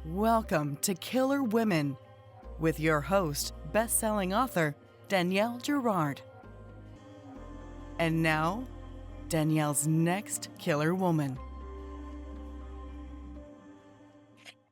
Welcome to Killer Women with your host, best-selling author Danielle Gerard. And now, Danielle's next killer woman.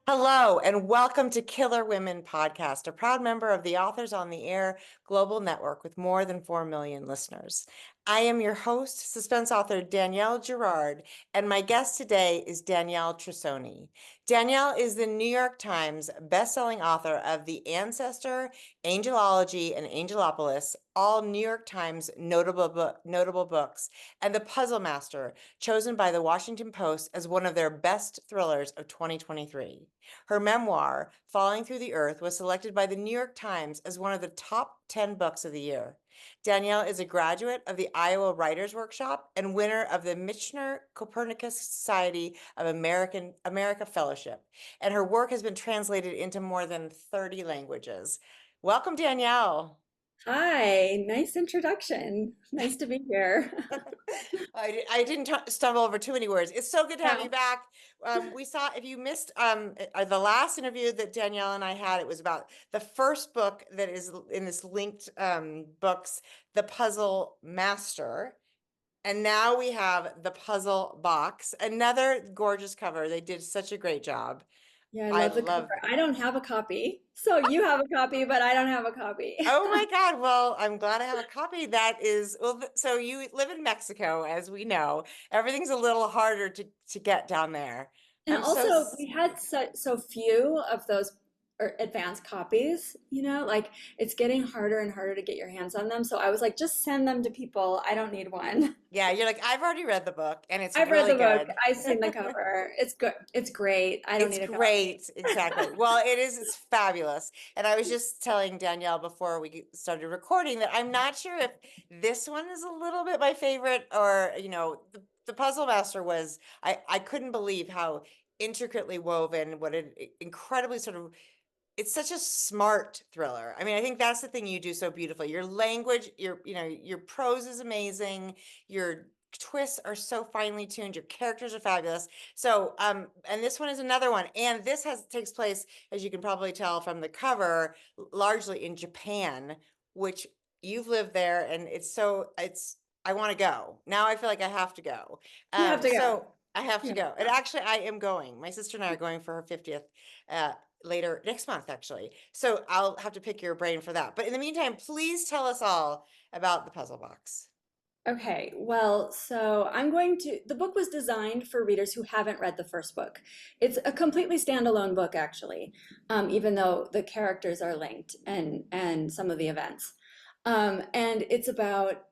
Hello, and welcome to Killer Women Podcast, a proud member of the Authors on the Air global network with more than 4 million listeners. I am your host, suspense author Danielle Gerard, and my guest today is Danielle Trussoni. Danielle is the New York Times bestselling author of the Ancestor, Angelology and Angelopolis, all New York Times notable books, and The Puzzle Master, chosen by the Washington Post as one of their best thrillers of 2023. Her memoir, Falling Through the Earth, was selected by the New York Times as one of the top 10 books of the year. Danielle is a graduate of the Iowa Writers Workshop and winner of the Michener-Copernicus Society of America Fellowship, and her work has been translated into more than 30 languages. Welcome, Danielle. Hi, nice introduction. Nice to be here. I didn't stumble over too many words. It's so good to have you back. We saw, if you missed the last interview that Danielle and I had, it was about the first book that is in this linked books, The Puzzle Master. And now we have The Puzzle Box, another gorgeous cover. They did such a great job. Yeah, I love the cover. I don't have a copy. So you have a copy, but I don't have a copy. Oh my God. Well, I'm glad I have a copy. That is, well, so you live in Mexico, as we know. Everything's a little harder to get down there. And also, we had so few of those advanced copies, like it's getting harder and harder to get your hands on them. So I was like, just send them to people. I don't need one. Yeah, you're like, I've already read the book and it's I've really read the good. book. I've seen the cover. It's good. It's great. I don't need a copy. It's great. Exactly. Well, it's fabulous. And I was just telling Danielle before we started recording that I'm not sure if this one is a little bit my favorite or, the Puzzle Master was, I couldn't believe how intricately woven, what an incredibly it's such a smart thriller. I mean, I think that's the thing you do so beautifully. Your language, your prose is amazing. Your twists are so finely tuned. Your characters are fabulous. So, and this one is another one. And this takes place, as you can probably tell from the cover, largely in Japan, which you've lived there, and I want to go. Now I feel like I have to go. You have to go. So I have to go. And actually, I am going. My sister and I are going for her 50th. Later next month, actually. So I'll have to pick your brain for that. But in the meantime, please tell us all about the Puzzle Box. Okay, well, so the book was designed for readers who haven't read the first book. It's a completely standalone book, actually, even though the characters are linked and some of the events. And it's about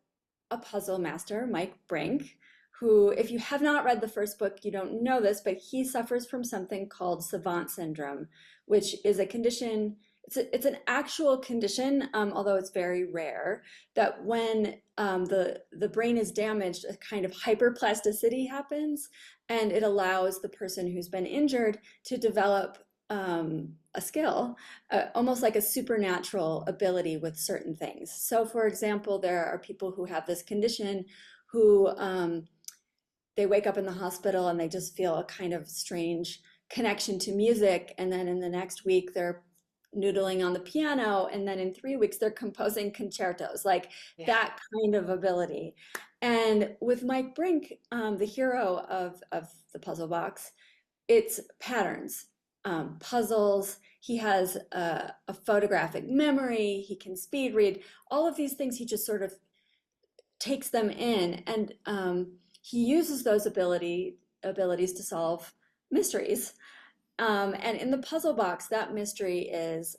a puzzle master, Mike Brink, who, if you have not read the first book, you don't know this, but he suffers from something called savant syndrome, which is a condition, it's an actual condition, although it's very rare, that when the brain is damaged, a kind of hyperplasticity happens, and it allows the person who's been injured to develop a skill, almost like a supernatural ability with certain things. So, for example, there are people who have this condition who they wake up in the hospital and they just feel a kind of strange connection to music. And then in the next week, they're noodling on the piano. And then in 3 weeks, they're composing concertos, that kind of ability. And with Mike Brink, the hero of the Puzzle Box, it's patterns, puzzles. He has a photographic memory. He can speed read. All of these things, he just sort of takes them in. And he uses those abilities to solve mysteries. And in the Puzzle Box, that mystery is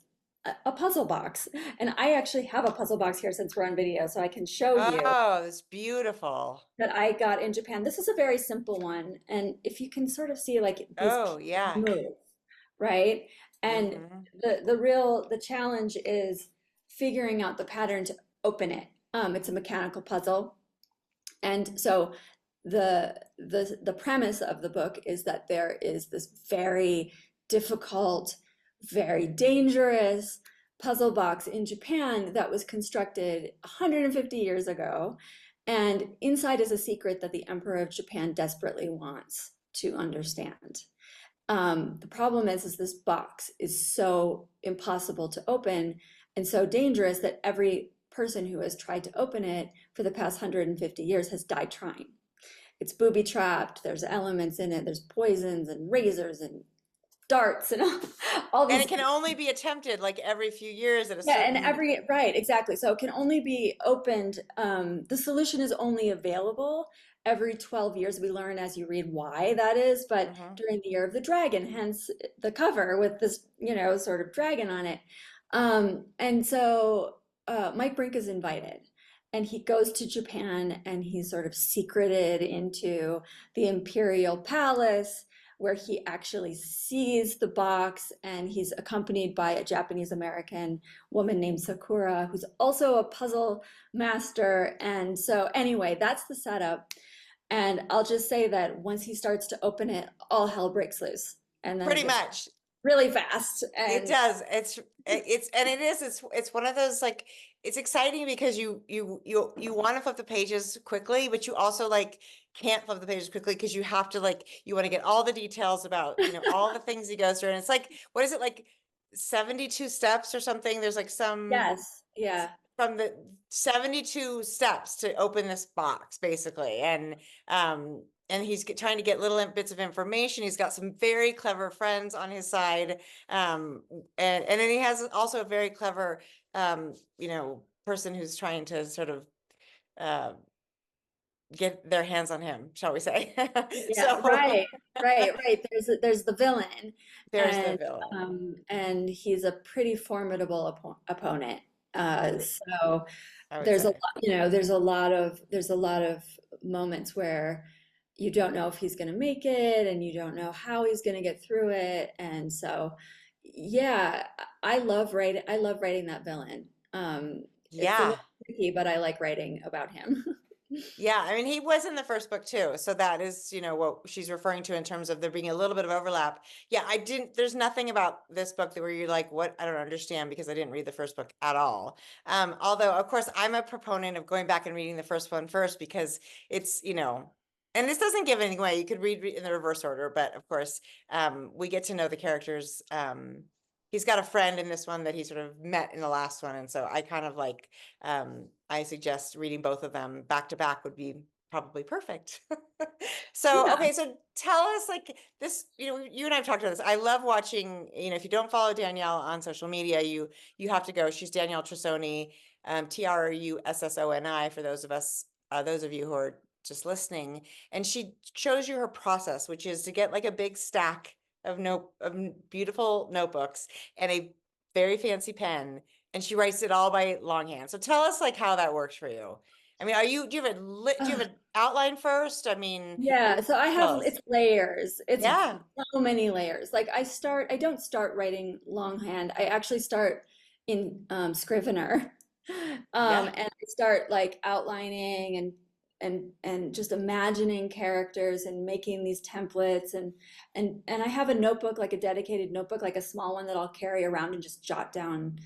a puzzle box. And I actually have a puzzle box here since we're on video, so I can show you. Oh, it's beautiful. That I got in Japan. This is a very simple one. And if you can sort of see these move, right? And the challenge is figuring out the pattern to open it. It's a mechanical puzzle. And so the premise of the book is that there is this very difficult, very dangerous puzzle box in Japan that was constructed 150 years ago. And inside is a secret that the Emperor of Japan desperately wants to understand. The problem is this box is so impossible to open and so dangerous that every person who has tried to open it for the past 150 years has died trying. It's booby trapped, there's elements in it, there's poisons and razors and darts and all And these. it can only be attempted like every few years at a Yeah, and certain. right, exactly. So it can only be opened, the solution is only available every 12 years. We learn as you read why that is, but Mhm. during the year of the dragon, hence the cover with this, sort of dragon on it. And so Mike Brink is invited. And he goes to Japan and he's sort of secreted into the imperial palace where he actually sees the box, and he's accompanied by a Japanese American woman named Sakura, who's also a puzzle master. And so, anyway, that's the setup. And I'll just say that once he starts to open it, all hell breaks loose. And then it Pretty gets much. really fast. It And does. It's one of those like it's exciting because you want to flip the pages quickly, but you also like can't flip the pages quickly because you have to like you want to get all the details about, all the things he goes through. And it's like, what is it like 72 steps or something? There's like some yes, yeah. from the 72 steps to open this box basically. And he's trying to get little bits of information. He's got some very clever friends on his side. And then he has also a very clever, person who's trying to sort of, uh, get their hands on him, shall we say. Yeah, So right. There's the villain, there's the and villain. and he's a pretty formidable opponent. So I would there's a say. lot, there's a lot of moments where you don't know if he's going to make it, and you don't know how he's going to get through it, and so yeah, I love writing that villain. It's a Yeah. little tricky, but I like writing about him. Yeah, I mean, he was in the first book too. So that is, what she's referring to in terms of there being a little bit of overlap. Yeah, there's nothing about this book that where you're like, what? I don't understand because I didn't read the first book at all. Although, of course, I'm a proponent of going back and reading the first one first because it's, and this doesn't give anything away. You could read in the reverse order, but of course, we get to know the characters. He's got a friend in this one that he sort of met in the last one. And so I kind of like, I suggest reading both of them back to back would be probably perfect. So, Yeah. okay, so tell us like this, you and I've talked about this. I love watching, if you don't follow Danielle on social media, you have to go. She's Danielle Trussoni, Trussoni for those of you who are just listening. And she shows you her process, which is to get like a big stack of beautiful notebooks and a very fancy pen, and she writes it all by longhand. So tell us like how that works for you. I mean, do you have an outline first? I mean, Yeah, so I have tell us. it's layers. It's Yeah. so many layers. Like I don't start writing longhand. I actually start in Scrivener. Yeah. And I start like outlining and just imagining characters and making these templates and I have a notebook, like a dedicated notebook, like a small one that I'll carry around and just jot down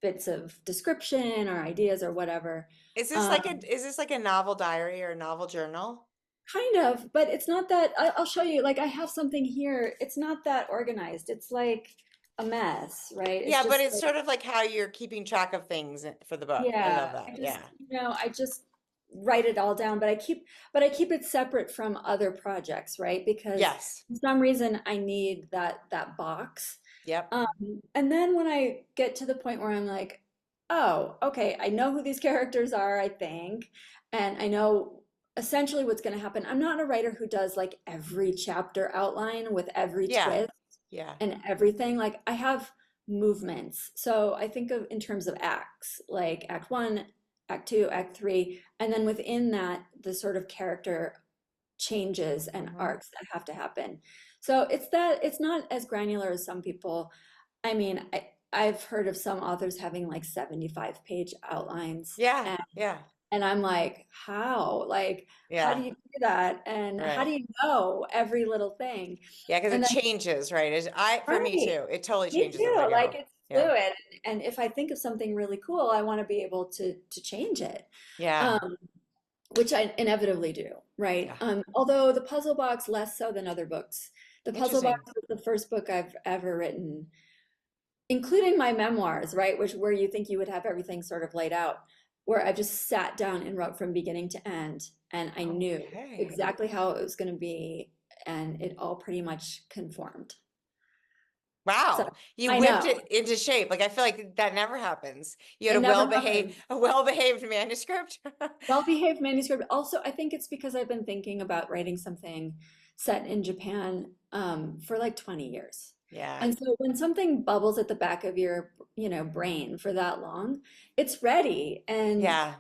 bits of description or ideas or whatever. Is this like a novel diary or a novel journal? Kind of, but it's not that. I'll show you. Like, I have something here. It's not that organized. It's like a mess, right? It's Yeah, but just it's like, sort of like how you're keeping track of things for the book. I love yeah, that. Yeah. I just write it all down, but I keep it separate from other projects, right? Because Yes. for some reason I need that box. Yep. And then when I get to the point where I'm like, oh, okay, I know who these characters are, I think, and I know essentially what's going to happen. I'm not a writer who does like every chapter outline with every Yeah. twist Yeah. and everything. Like I have movements. So I think of in terms of acts, like act one, act two, act three, and then within that, the sort of character changes and Mhm. arcs that have to happen. So it's not as granular as some people. I mean, I've heard of some authors having like 75-page outlines, Yeah. Yeah. and I'm like, how? Like, how do Yeah. you do that? And how do Right. you know every little thing? Yeah, because And it then, changes, right? For me right, too. It totally me changes as I too. Like go. it's Yeah. fluid. And if I think of something really cool, I want to be able to change it. Yeah. Um, which I inevitably do, right? Yeah. Although the puzzle box less so than other books. The puzzle Interesting. box was the first book I've ever written, including my memoirs, right? Which where you think you would have everything sort of laid out, where I just sat down and wrote from beginning to end, and I knew Okay. exactly how it was going to be, and it all pretty much conformed. So Wow. You I whipped know it into shape. Like I feel like that never happens. You had it a never well-behaved, happened. a well-behaved manuscript. Well-behaved manuscript. Also, I think it's because I've been thinking about writing something set in Japan for like 20 years. Yeah. And so when something bubbles at the back of your, brain for that long, it's ready. And Yeah.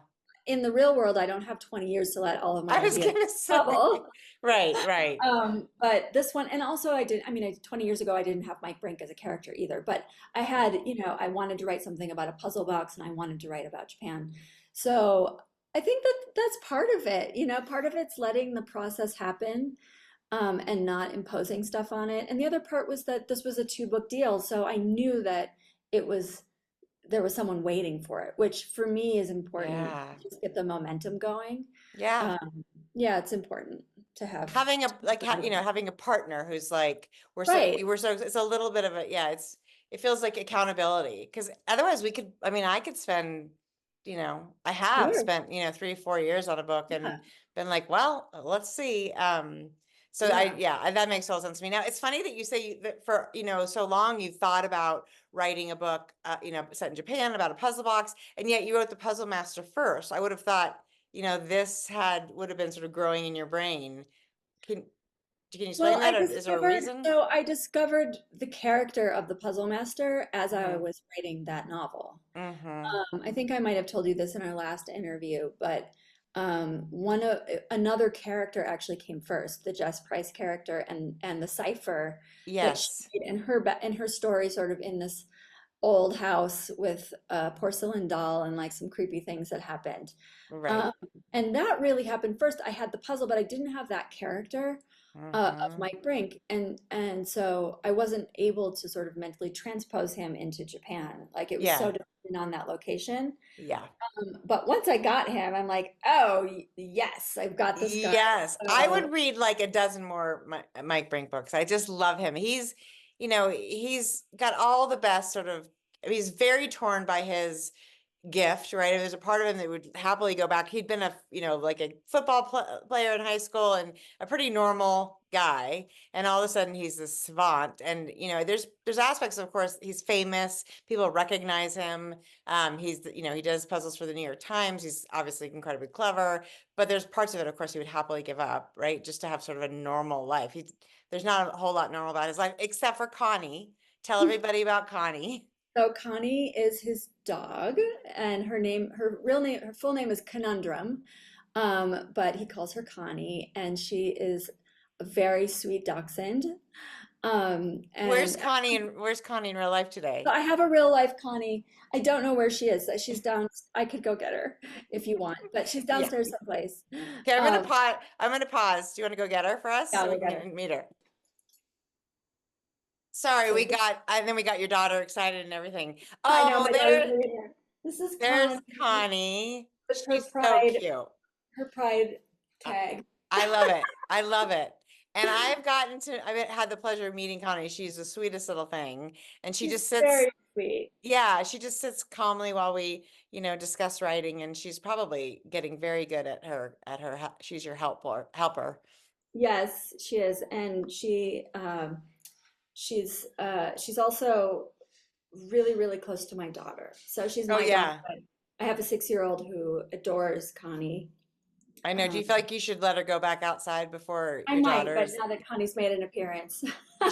in the real world, I don't have 20 years to let all of my I was ideas gonna say, bubble. right, right. But this one, and also I mean, 20 years ago, I didn't have Mike Brink as a character either, but I had, I wanted to write something about a puzzle box and I wanted to write about Japan. So I think that that's part of it, part of it's letting the process happen, and not imposing stuff on it. And the other part was that this was a 2-book deal. So I knew that it was, there was someone waiting for it, which for me is important Yeah. to just get the momentum going. Yeah. Yeah, it's important to have. Having a like having a partner who's like Right. we're so it's a little bit of a it feels like accountability because otherwise I could spend I have Sure. spent 3 or 4 years on a book Yeah. and been like, well, let's see. So Yeah. that makes all sense to me. Now it's funny that you say that for so long you've thought about writing a book set in Japan about a puzzle box, and yet you wrote the Puzzle Master first. I would have thought this would have been sort of growing in your brain. Can can you explain Well, that, or is there a reason? I discovered the character of the Puzzle Master as I Mm-hmm. was writing that novel. Mm-hmm. I think I might have told you this in our last interview, but another character actually came first, the Jess Price character, and the cipher that she Yes. made in her story, sort of in this old house with a porcelain doll and like some creepy things that happened. Right. Um, and that really happened first. I had the puzzle, but I didn't have that character of Mm-hmm. Mike Brink, and so I wasn't able to sort of mentally transpose him into Japan. Like it was so Yeah. dependent on that location. Yeah. But once I got him, I'm like, oh yes, I've got this guy. Yes, I So would read like a dozen more Mike Brink books. I just love him. He's got all the best sort of. He's very torn by his gift, right? If there's a part of him that would happily go back. He'd been like a football player in high school and a pretty normal guy, and all of a sudden he's this savant. And there's aspects, of course, he's famous. People recognize him. He does puzzles for the New York Times. He's obviously incredibly clever, but there's parts of it, of course, he would happily give up, right? Just to have sort of a normal life. There's not a whole lot normal about his life, except for Connie. Tell everybody about Connie. so Connie is his dog, and her full name is Conundrum, but he calls her Connie, and she is a very sweet dachshund. Where's And Connie and where's Connie in real life today? I have a real life Connie. I don't know where she is. She's down. I could go get her if you want, but she's Yeah. downstairs someplace. Okay, Um, I'm gonna pause. Do you want to go get her for us yeah, so I'll we go can get her. meet her? Sorry, So and then we got your daughter excited and everything. I know Oh, my daughter's right here. This is there's Connie Connie. with She's so cute. her pride Uh, tag. I love it. I love it. And I've had the pleasure of meeting Connie. She's the sweetest little thing. And she She's just sits, very sweet. yeah, she just sits calmly while we, discuss writing. And she's probably getting very good she's your helper. Yes, she is, and she's also really, really close to my daughter. So she's Oh my daughter, yeah. but I have a 6-year-old who adores Connie. I know. Do you Um, feel like you should let her go back outside before I your might, but daughter's? now that Connie's made an appearance.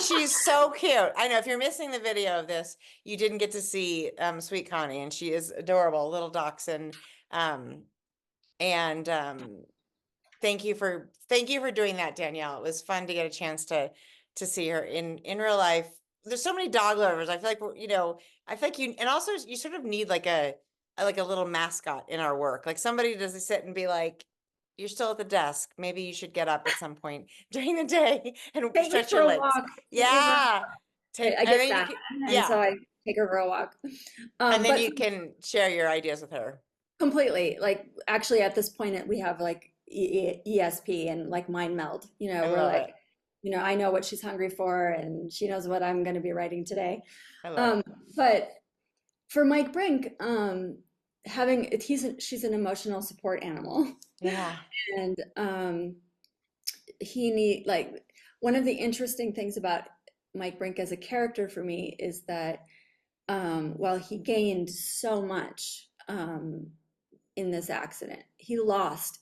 She's so cute. I know if you're missing the video of this, you didn't get to see sweet Connie, and she is adorable, little dachshund. Um, and thank you for doing that, Danielle. It was fun to get a chance to see her in real life. There's so many dog lovers. I feel like I feel like and also you sort of need like a little mascot in our work. Like somebody doesn't sit and be like, you're still at the desk. Maybe you should get up at some point during the day and Take me stretch for your a legs. walk. Take me for a Yeah. I And get then that, and so yeah. I take her for a walk. And then But you can share your ideas with her. completely, like actually at this point we have like ESP and like mind meld. I We're love like, it. I know what she's hungry for, and she knows what I'm going to be writing today. I love it. But for Mike Brink, she's an emotional support animal, Yeah. and one of the interesting things about Mike Brink as a character for me is that while he gained so much in this accident, he lost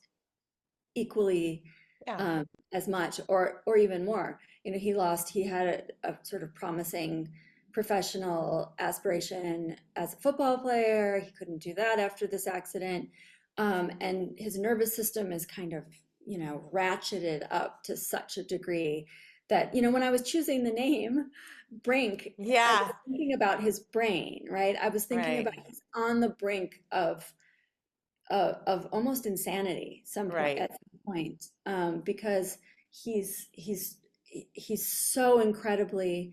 equally Yeah. um, as much or even more. He had a sort of promising professional aspiration as a football player. He couldn't do that after this accident. And his nervous system is kind of, ratcheted up to such a degree that, when I was choosing the name Brink, I was Yeah. thinking about his brain, right? I was thinking about Right. he's on the brink of almost insanity Right. at some point, because he's so incredibly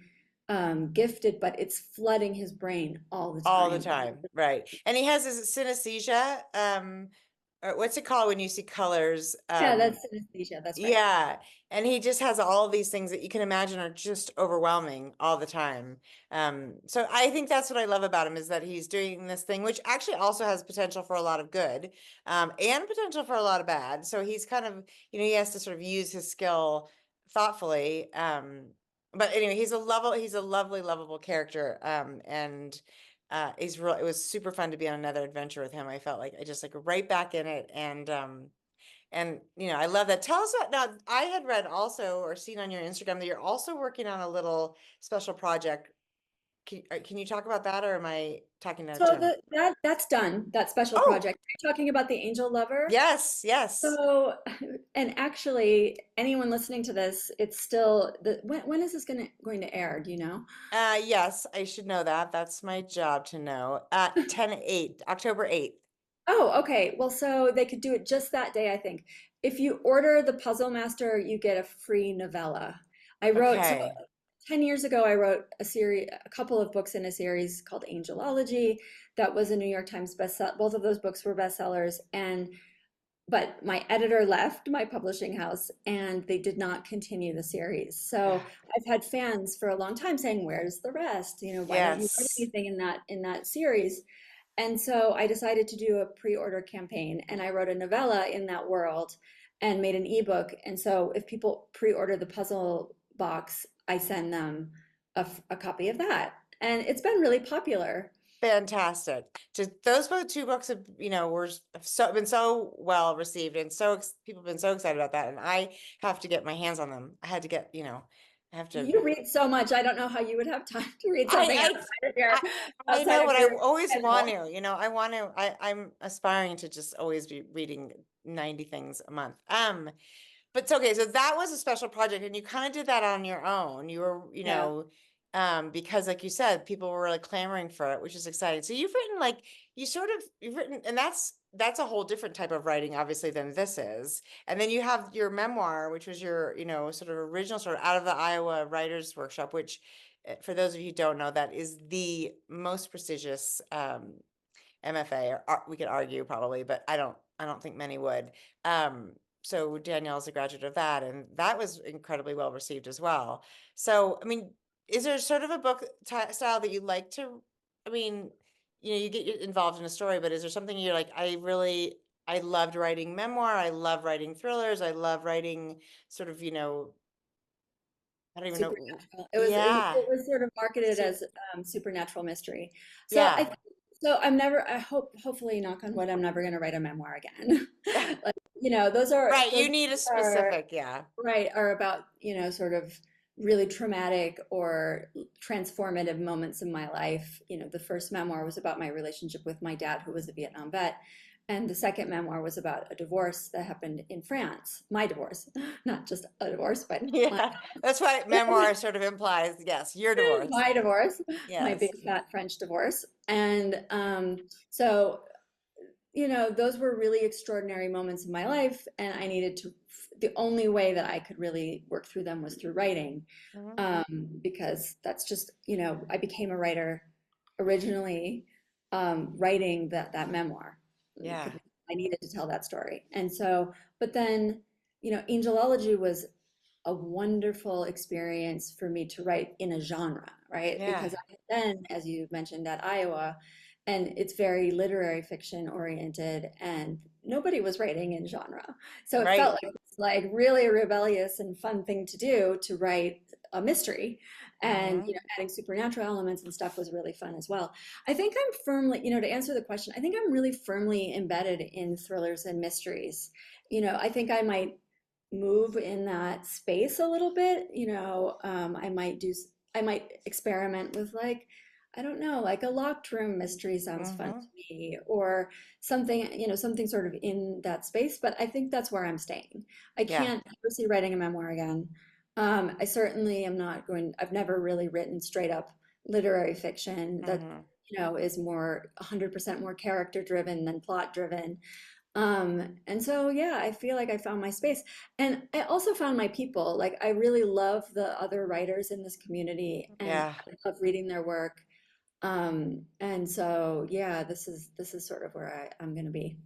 gifted, but it's flooding his brain all the All the time. time. Right. And he has his synesthesia. Or what's it called when you see colors? Yeah, that's synesthesia. That's right. Yeah, and he just has all of these things that you can imagine are just overwhelming all the time. So I think that's what I love about him is that he's doing this thing, which actually also has potential for a lot of good, and potential for a lot of bad. So he's kind of, he has to sort of use his skill thoughtfully. But anyway, he's a lovely, lovable character. And it was super fun to be on another adventure with him. I felt like I just like right back in it, and I love that. Tell us about now. I had read also or seen on your Instagram that you're also working on a little special project. Can you talk about that, or am I talking out of So turn? that's done, that special Oh, project. You're talking about the Angel Lover. yes, yes. So, and actually, anyone listening to this, it's still when is this going to air? Do you know? Yes, I should know that. That's my job to know. 10/8, October 8th. Oh, okay. Well, so they could do it just that day, I think. If you order the Puzzle Master, you get a free novella. So Okay. 10 years ago, I wrote a couple of books in a series called Angelology. That was a New York Times bestseller. Both of those books were bestsellers. But my editor left my publishing house and they did not continue the series. So I've had fans for a long time saying, "Where's the rest? Why don't you write Yes. anything in that series?" And so I decided to do a pre-order campaign and I wrote a novella in that world and made an ebook. And so if people pre-order the puzzle box, I send them a copy of that. And it's been really popular. Fantastic. Those two books have, were been so well received, and people have been so excited about that. And I have to get my hands on them. I had to get, I have to. You read so much. I don't know how you would have time to read something I, I outside know, of but I your always want schedule. to, I want to, I'm aspiring to just always be reading 90 things a month. But it's okay. So that was a special project, and you kind of did that on your own. You were, Yeah, because like you said, people were really clamoring for it, which is exciting. So you've written, and that's a whole different type of writing, obviously, than this is. And then you have your memoir, which was your, sort of original, sort of out of the Iowa Writers Workshop, which, for those of you who don't know, that is the most prestigious MFA, or we could argue probably, but I don't think many would. So Danielle is a graduate of that, and that was incredibly well received as well. So, I mean, is there sort of a book style that you like to, I mean, you get involved in a story, but is there something you're like, I loved writing memoir, I love writing thrillers, I love writing sort of, I don't even know. supernatural. Yeah. It was sort of marketed So, as supernatural mystery. So yeah. I hope, hopefully, knock on wood, I'm never going to write a memoir again. Like, Right. You those need a are specific, yeah. right, are about, sort of really traumatic or transformative moments in my life. The first memoir was about my relationship with my dad, who was a Vietnam vet. And the second memoir was about a divorce that happened in France, my divorce, not just a divorce, but Yeah, that's why memoir sort of implies, yes, your divorce. my divorce, my big Yes. fat French divorce. And so those were really extraordinary moments in my life, and the only way that I could really work through them was through writing, Mhm. because that's just, I became a writer originally, writing that memoir, Yeah. because I needed to tell that story. And so, but then, Angelology was a wonderful experience for me to write in a genre, right? Yeah. Because I then, as you mentioned, at Iowa, and it's very literary fiction oriented, and nobody was writing in genre. So it felt Right. like really a rebellious and fun thing to do to write a mystery. And Hmm. adding supernatural elements and stuff was really fun as well. I think I'm firmly, to answer the question, I think I'm really firmly embedded in thrillers and mysteries. I think I might move in that space a little bit. I might experiment with, like, I don't know, like a locked room mystery sounds fun to Hmm. me, or something sort of in that space. But I think that's where I'm staying. I Yeah. can't ever see writing a memoir again. I certainly am not going, I've never really written straight up literary fiction that, Hmm. is more 100% more character driven than plot driven. And so, yeah, I feel like I found my space. And I also found my people. Like, I really love the other writers in this community, and Yeah. I love reading their work. And so, yeah, this is sort of where I'm gonna be.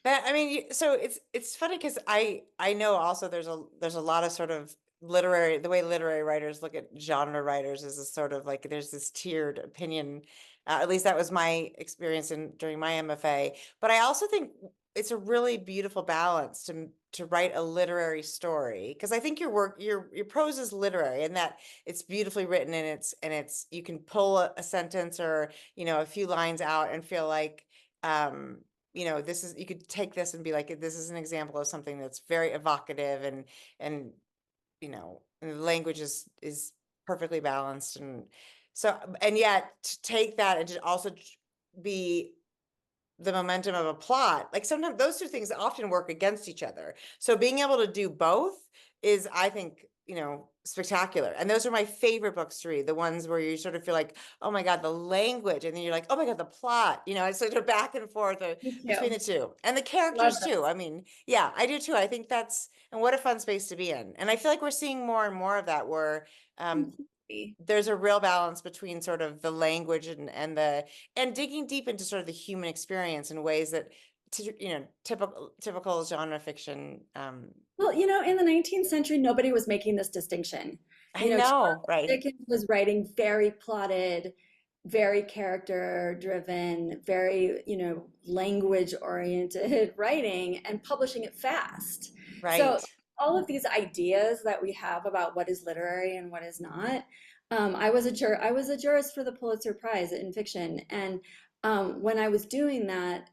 That I mean, so it's funny because I know also there's a lot of sort of literary the way literary writers look at genre writers is a sort of like there's this tiered opinion. At least that was my experience in during my MFA. But I also think it's a really beautiful balance to write a literary story because I think your work your prose is literary and that it's beautifully written and it's you can pull a sentence or a few lines out and feel like um this is you could take this and be like, this is an example of something that's very evocative and and the language is perfectly balanced and yet to take that and to also be the momentum of a plot. Like sometimes those two things often work against each other. So being able to do both is, I think, spectacular. And those are my favorite books to read, the ones where you sort of feel like, oh my God, the language. And then you're like, oh my God, the plot. It's sort of back and forth Me between too. the two. And the Love characters too. this. I mean, yeah, I do too. I think and what a fun space to be in. And I feel like we're seeing more and more of that where Completely. there's a real balance between sort of the language and digging deep into sort of the human experience in ways that typical genre fiction. Well, in the 19th century, nobody was making this distinction. I Charles know, right, Dickens was writing very plotted, very character driven, very, language oriented writing and publishing it fast. So right. all of these ideas that we have about what is literary and what is not. I was a jurist for the Pulitzer Prize in fiction, and when I was doing that,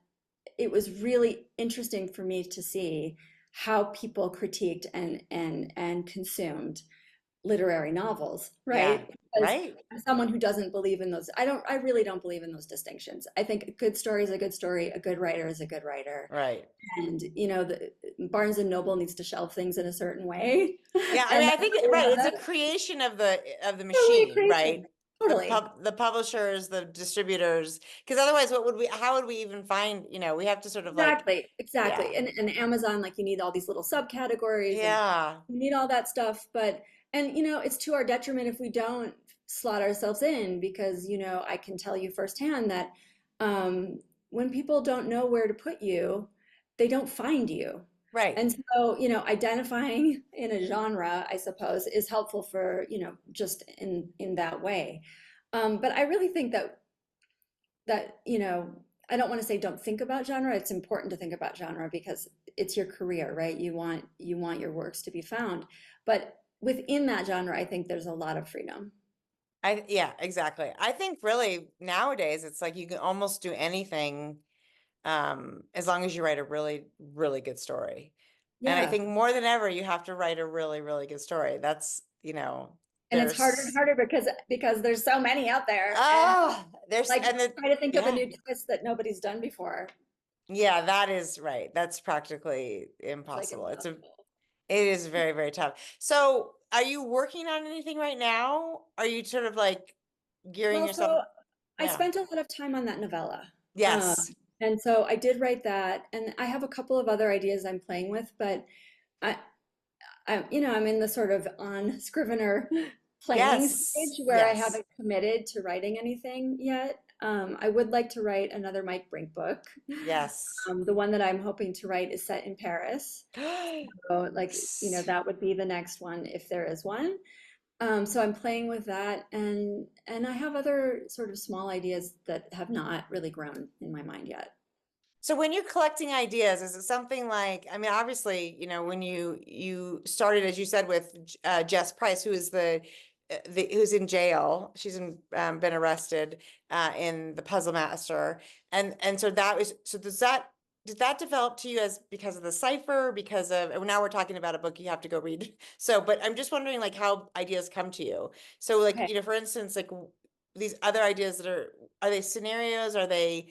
it was really interesting for me to see how people critiqued and consumed literary novels, Yeah, right? Because right, I'm someone who doesn't believe in those. I really don't believe in those distinctions. I think a good story is a good story, a good writer is a good writer. right. And the Barnes and Noble needs to shelve things in a certain way. Yeah, I mean, And I think right. It's a that's creation of the totally a machine, right? creation. Totally. The publishers, the distributors, because otherwise, how would we even find? We have to sort of like, Exactly, yeah, exactly. And Amazon, like, you need all these little subcategories and yeah, you need all that stuff. And it's to our detriment if we don't slot ourselves in, because, I can tell you firsthand that um, when people don't know where to put you, they don't find you. right. And so, identifying in a genre, I suppose, is helpful for, just in that way. But I really think that I don't want to say don't think about genre. It's important to think about genre because it's your career, right? You want your works to be found. But within that genre, I think there's a lot of freedom. Yeah, exactly. I think really nowadays it's like you can almost do anything as long as you write a really, really good story. And I Yeah. think more than ever, you have to write a really, really good story. And it's harder and There's, harder because there's so many out there, and oh, like and try to think of a yeah, new twist that nobody's done before. yeah, that is right. That's practically It's like impossible. impossible. It is very, very tough. So are you working on anything right now? Are you sort of like gearing Well, yourself? so I Yeah. spent a lot of time on that novella. Um, Yes. and so I did write that, and I have a couple of other ideas I'm playing with, but I, I'm in the sort of on Scrivener planning Yes. stage where I Yes. haven't committed to writing anything yet. I would like to write another Mike Brink book. Yes. The one that I'm hoping to write is set in Paris. So, like, that would be the next one if there is one. So I'm playing with that, and I have other sort of small ideas that have not really grown in my mind yet. So when you're collecting ideas, is it something like, I mean, obviously, when you started, as you said, with Jess Price, who is who's in jail. She's been arrested in the Puzzle Master, and so did that develop to you as because of the cipher, because of, and now we're talking about a book you have to go read. So, but I'm just wondering like how ideas come to you. So like, Okay. for instance, like these other ideas that are they scenarios? Are they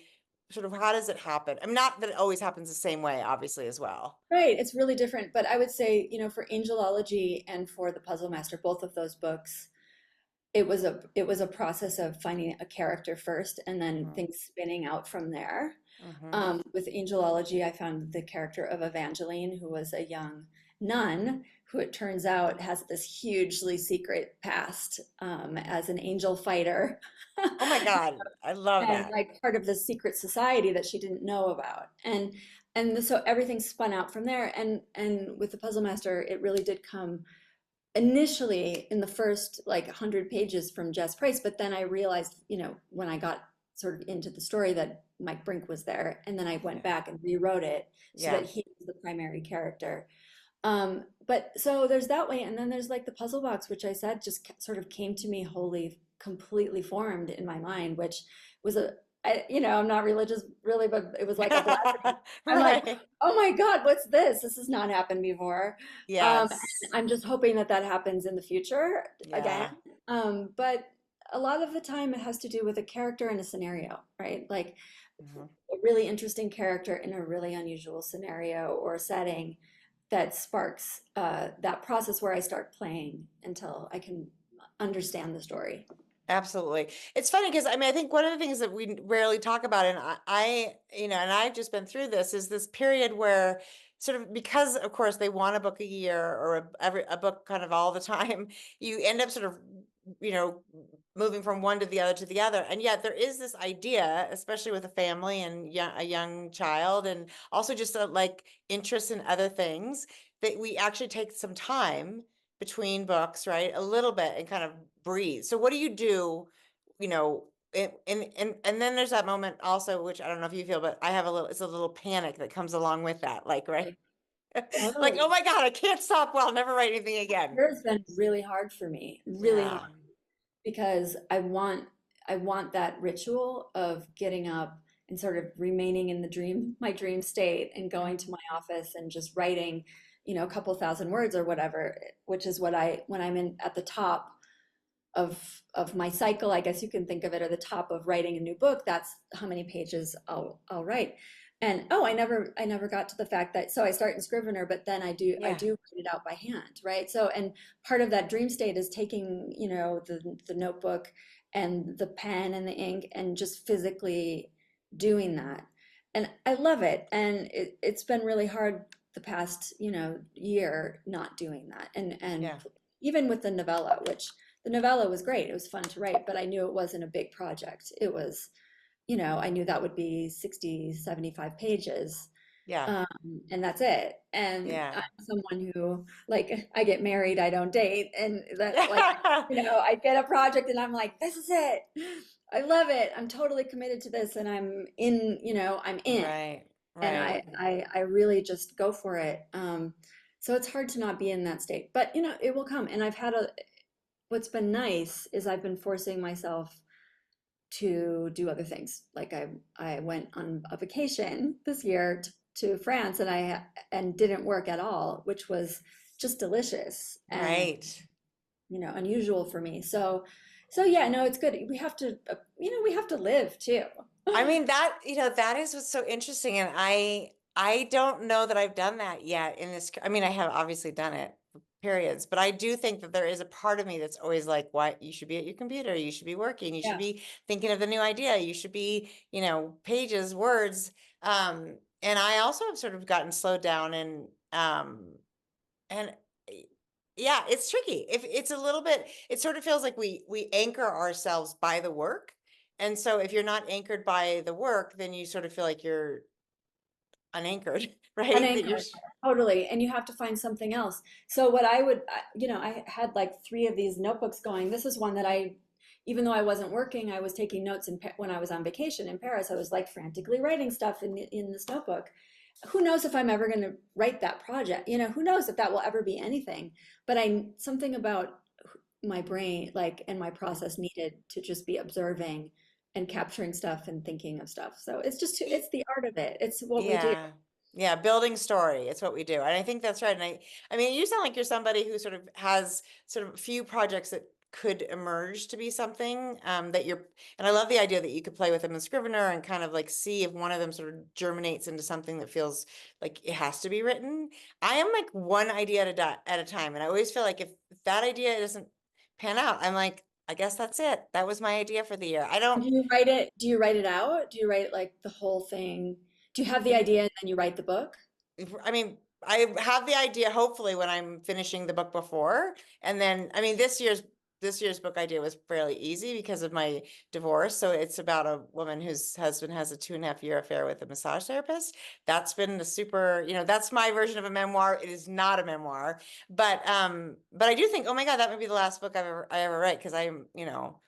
sort of, how does it happen? I'm not that it always happens the same way, obviously, as well. Right, it's really different, but I would say, for Angelology and for The Puzzle Master, both of those books, it was a process of finding a character first and then Mm-hmm. things spinning out from there. Mm-hmm. With Angelology, I found the character of Evangeline, who was a young nun who it turns out has this hugely secret past as an angel fighter. Oh my God, I love And that. like part of the secret society that she didn't know about. So everything spun out from there. And with the Puzzle Master, it really did come initially in the first like 100 pages from Jess Price, but then I realized, when I got sort of into the story, that Mike Brink was there, and then I went Yeah. back and rewrote it so Yeah. that he was the primary character. But so there's that way, and then there's like the puzzle box, which I said just sort of came to me wholly, completely formed in my mind, which was I'm not religious really, but it was like a blessing. I'm like, Right. oh my God, what's this? This has not happened before. And Yes. I'm just hoping that that happens in the future again. Yeah. But a lot of the time it has to do with a character and a scenario, right? Like Mhm. a really interesting character in a really unusual scenario or setting that sparks that process where I start playing until I can understand the story. Absolutely. It's funny because I mean, I think one of the things that we rarely talk about, and and I've just been through this, is this period where sort of, because of course they want a book a year or a book kind of all the time, you end up sort of, you know, moving from one to the other. And yet there is this idea, especially with a family and a young child, and also just like interest in other things, that we actually take some time between books, right? A little bit, and kind of breathe. So what do you do, and then there's that moment also, which I don't know if you feel, but I have it's a little panic that comes along with that, like, right? Like, oh Totally. my God, I can't stop. Well, I'll never write anything again. It's been really hard for me, really hard, Yeah. because I want that ritual of getting up and sort of remaining in my dream state and going to my office and just writing, a couple thousand words or whatever, which is when I'm in at the top of my cycle, I guess you can think of it, or the top of writing a new book, that's how many pages I'll write. And I never got to the fact that, so I start in Scrivener, but then I do write it out by hand, right? So, and part of that dream state is taking, the notebook and the pen and the ink and just physically doing that. And I love it. And it's been really hard the past, year not doing that. And Yeah. even with the novella, which the novella was great. It was fun to write, but I knew it wasn't a big project. It was, I knew that would be 60, 75 pages. Yeah. And that's it. And Yeah. I'm someone who, like, I get married, I don't date. And that, like, Yeah. I get a project and I'm like, this is it. I love it. I'm totally committed to this. And I'm in, I'm in. Right. And Right. I really just go for it. So it's hard to not be in that state, but it will come. And what's been nice is I've been forcing myself to do other things. Like I went on a vacation this year to France, and didn't work at all, which was just delicious and Right. unusual for me. So yeah, no, it's good. We have to live too. I mean, that is what's so interesting. And I don't know that I've done that yet in this. I mean, I have obviously done it for periods, but I do think that there is a part of me that's always like, what, you should be at your computer, you should be working, you should Yeah. be thinking of the new idea, you should be, pages, words. And I also have sort of gotten slowed down and yeah, it's tricky. If it's a little bit, it sort of feels like we anchor ourselves by the work. And so if you're not anchored by the work, then you sort of feel like you're unanchored, right? That you're Unanchored, totally. And you have to find something else. So what I would, I had like three of these notebooks going. This is one that even though I wasn't working, I was taking notes when I was on vacation in Paris. I was like frantically writing stuff in this notebook. Who knows if I'm ever going to write that project? Who knows if that will ever be anything? But something about my brain, like, and my process needed to just be observing and capturing stuff and thinking of stuff. So it's the art of it. It's what we do. yeah. Yeah, building story. It's what we do. And I think that's right. And I mean, you sound like you're somebody who sort of has sort of a few projects that could emerge to be something that you're, and I love the idea that you could play with them in Scrivener and kind of like see if one of them sort of germinates into something that feels like it has to be written. I am like one idea at a time. And I always feel like if that idea doesn't pan out, I'm like, I guess that's it. That was my idea for the year. I don't, Do you write it? Do you write it out? Do you write like the whole thing? Do you have the idea and then you write the book? I mean, I have the idea hopefully when I'm finishing the book before. And then, I mean, this year's book idea was fairly easy because of my divorce. So it's about a woman whose husband has a 2.5-year affair with a massage therapist. That's been the super, that's my version of a memoir. It is not a memoir, but I do think, oh my God, that might be the last book I ever write. Cause I'm,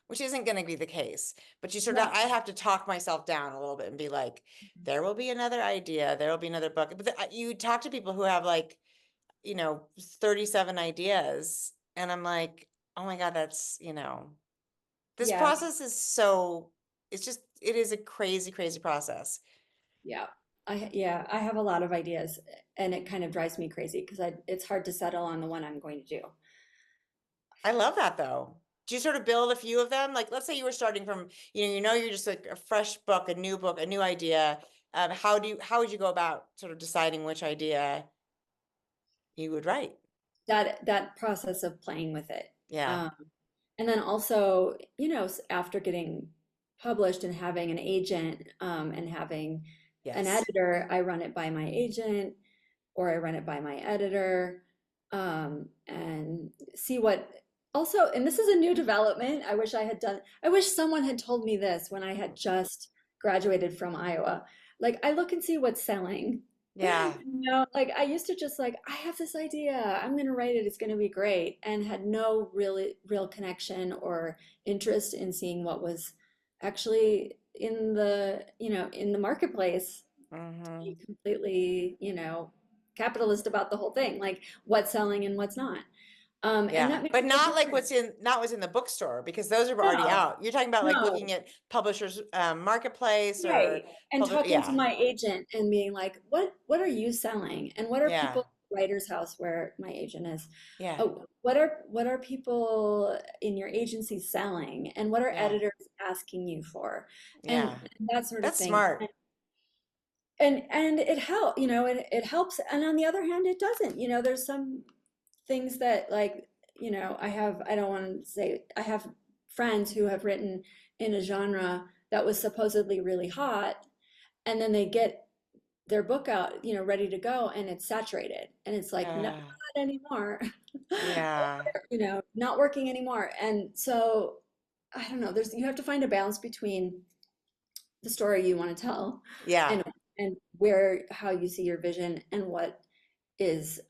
which isn't going to be the case, but No. I have to talk myself down a little bit and be like, there will be another idea. There will be another book. But you talk to people who have like, 37 ideas. And I'm like, oh my God, that's, this Yeah, process is it is a crazy, crazy process. yeah. I have a lot of ideas and it kind of drives me crazy because it's hard to settle on the one I'm going to do. I love that though. Do you sort of build a few of them? Like, let's say you were starting from, you're just like a fresh book, a new book, a new idea. How would you go about sort of deciding which idea you would write? That process of playing with it. Yeah. Um, and then also, after getting published and having an agent and having an Yes. editor, I run it by my agent or I run it by my editor and see what also, and this is a new development. I wish someone had told me this when I had just graduated from Iowa. Like, I look and see what's selling. Yeah. Like I used to just like, I have this idea, I'm gonna write it, it's gonna be great, and had no real connection or interest in seeing what was actually in the marketplace. Mm-hmm. Be completely, capitalist about the whole thing, like what's selling and what's not. And Yeah, that makes but a big not like difference. not what's in the bookstore because those are already No, out. You're talking about like no. looking at publishers marketplace or Right. And talking to yeah, my agent and being like, what are you selling? And what are yeah, people Writer's House where my agent is? yeah, Oh, what are people in your agency selling? And what are yeah, editors asking you for? yeah. And that sort of That's thing. smart. And it helps, it helps. And on the other hand, it doesn't. There's some things that like, I don't want to say I have friends who have written in a genre that was supposedly really hot, and then they get their book out, ready to go, and it's saturated, and it's like, no, Yeah, not anymore, yeah, not working anymore. And so I don't know. You have to find a balance between the story you want to tell yeah. and how you see your vision and is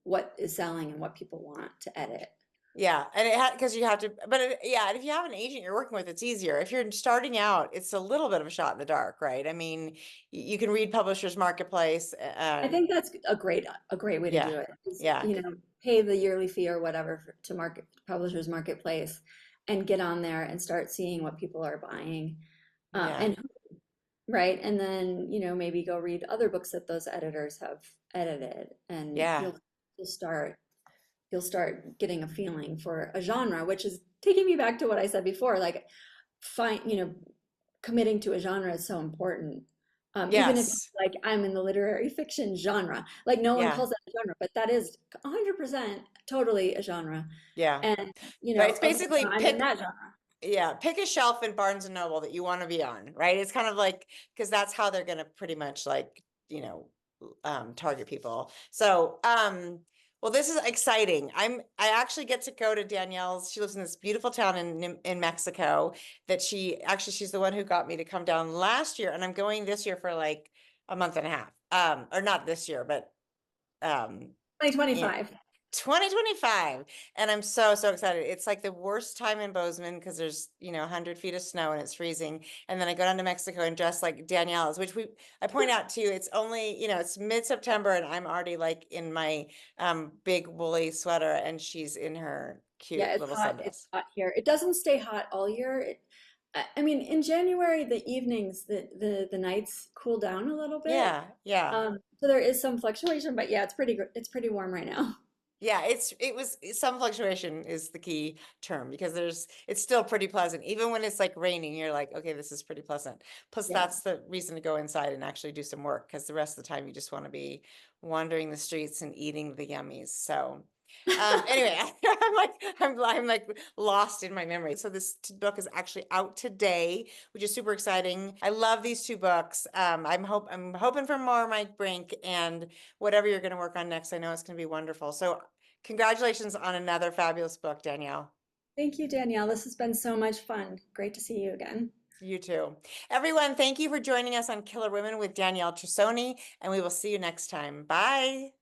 what is selling and what people want to edit. Yeah, and because you have to, but yeah, and if you have an agent you're working with, it's easier. If you're starting out, it's a little bit of a shot in the dark, right? I mean, you can read Publishers Marketplace. I think that's a great way to Yeah, do it. Is, yeah, pay the yearly fee or whatever to Publishers Marketplace and get on there and start seeing what people are buying. yeah, And right, and then maybe go read other books that those editors have edited, and yeah, you'll start you'll start getting a feeling for a genre, which is taking me back to what I said before. Like, committing to a genre is so important. Even if yes, like I'm in the literary fiction genre, like no one yeah, calls that a genre, but that is 100% totally a genre. yeah. And Right. It's okay, basically so I'm in that genre. pick a shelf in Barnes and Noble that you want to be on, right? It's kind of like, because that's how they're going to pretty much like, target people. So, Well, this is exciting. I actually get to go to Danielle's. She lives in this beautiful town in Mexico that she's the one who got me to come down last year, and I'm going this year for like a month and a half. Or not this year, but yeah, 2025. 2025. And I'm so, so excited. It's like the worst time in Bozeman because there's, 100 feet of snow and it's freezing. And then I go down to Mexico and dress like Danielle's, which I point out too, it's only, it's mid-September and I'm already like in my big woolly sweater and she's in her Yeah, cute little it's sundress. hot here. It doesn't stay hot all year. I mean, in January, the evenings, the nights cool down a little bit. Yeah, yeah. So there is some fluctuation, but yeah, it's pretty warm right now. Yeah, some fluctuation is the key term because it's still pretty pleasant. Even when it's like raining, you're like, okay, this is pretty pleasant. Plus, Yeah. that's the reason to go inside and actually do some work because the rest of the time you just want to be wandering the streets and eating the yummies. So, anyway, I'm like lost in my memory. So this book is actually out today, which is super exciting. I love these two books. I'm hoping for more Mike Brink and whatever you're going to work on next. I know it's going to be wonderful. So congratulations on another fabulous book, Danielle. Thank you, Danielle. This has been so much fun. Great to see you again. You too. Everyone, thank you for joining us on Killer Women with Danielle Trussoni, and we will see you next time. Bye.